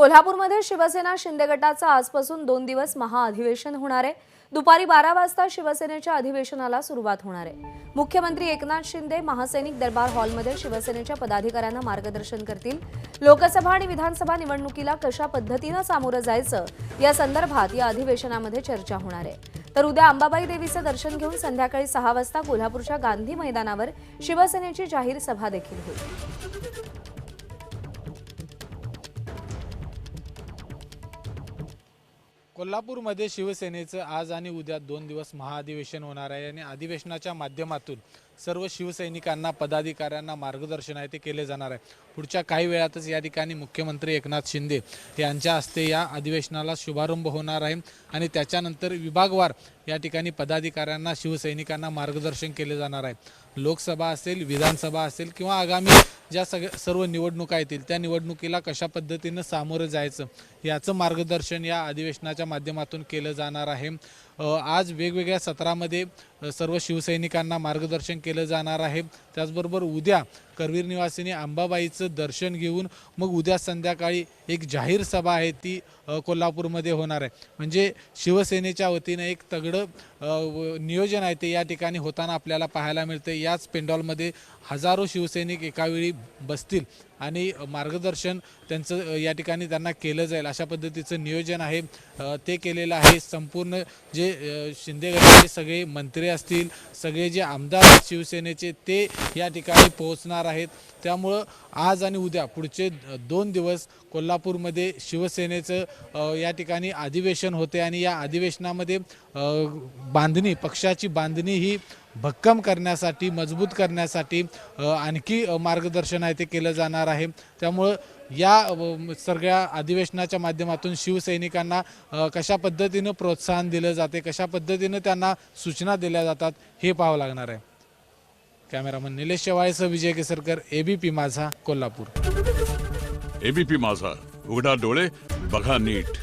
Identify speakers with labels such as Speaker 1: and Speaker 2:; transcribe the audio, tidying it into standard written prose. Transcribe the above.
Speaker 1: कोल्हापूरमध्ये शिवसेना शिंदे गटाचा आजपासून 2 दिवस महाअधिवेशन होणार आहे। दुपारी 12 वाजता शिवसेनेच्या अधिवेशनाला सुरुवात होणार आहे। मुख्यमंत्री एकनाथ शिंदे महासैनिक दरबार हॉलमध्ये शिवसेनेच्या पदाधिकाऱ्यांना मार्गदर्शन करतील। लोकसभा आणि विधानसभा निवडणुकीला कशा पद्धतीने सामोरं जायचं या संदर्भात या अधिवेशनामध्ये चर्चा होणार आहे। तर उद्या अंबाबाई देवीचे दर्शन घेऊन संध्याकाळी 6 वाजता कोल्हापूरच्या गांधी मैदानावर शिवसेनेची जाहीर सभा देखील होईल।
Speaker 2: कोल्हापूरमध्ये शिवसेनेचं आज आणि उद्या 2 दिवस महाअधिवेशन होणार आहे आणि अधिवेशनाच्या माध्यमातून सर्व शिवसैनिकांना पदाधिकाऱ्यांना मार्गदर्शन आहे ते केले जाणार आहे। पुढच्या काही वेळातच या ठिकाणी मुख्यमंत्री एकनाथ शिंदे यांच्या हस्ते या अधिवेशनाला शुभारंभ होणार आहे आणि त्याच्यानंतर विभागवार या ठिकाणी पदाधिकाऱ्यांना शिवसैनिकांना मार्गदर्शन केले जाणार आहे। लोकसभा असेल, विधानसभा असेल किंवा आगामी ज्या सर्व निवडणुका येतील त्या निवडणुकीला कशा पद्धतीने सामोरं जायचं याचं मार्गदर्शन या अधिवेशनाच्या माध्यमातून केलं जाणार आहे। आज वेगवेगळ्या सत्रामध्ये सर्व शिवसैनिकांना मार्गदर्शन केलं जाणार आहे। त्याचबरोबर उद्या करवीर निवासिनी अंबाबाईचं दर्शन घेऊन मग उद्या संध्याकाळी एक जाहीर सभा आहे ती कोल्हापूरमध्ये होणार आहे। म्हणजे शिवसेनेच्या वतीने एक तगडं नियोजन आहे ते या ठिकाणी होताना आपल्याला पाहायला मिळते। याच पेंडॉलमध्ये हजारो शिवसैनिक एकावेळी बसतील आणि मार्गदर्शन त्यांचं या ठिकाणी त्यांना केलं जाईल अशा पद्धतीचं नियोजन आहे ते केलेलं आहे। संपूर्ण जे शिंदे गटाचे सगळे मंत्री असतील, सगळे जे आमदार शिवसेनेचे ते या ठिकाणी पोहोचणार आहेत। त्यामुळं आज आणि उद्या पुढचे 2 दिवस कोल्हापूरमध्ये शिवसेनेचं या ठिकाणी अधिवेशन होते आणि या अधिवेशनामध्ये बांधणी पक्षाची बांधणी ही भक्कम करण्यासाठी, मजबूत करण्यासाठी आणखी मार्गदर्शन आहे ते केलं जाणार आहे। त्यामुळं या सगळ्या अधिवेशनाच्या माध्यमातून शिवसैनिकांना कशा पद्धतीनं प्रोत्साहन दिलं जाते, कशा पद्धतीनं त्यांना सूचना दिल्या जातात हे पाहावं लागणार आहे। कॅमेरामन निलेश शेवाळेसह विजय केसरकर, एबीपी माझा, कोल्हापूर।
Speaker 3: एबीपी माझा, उघडा डोळे बघा नीट।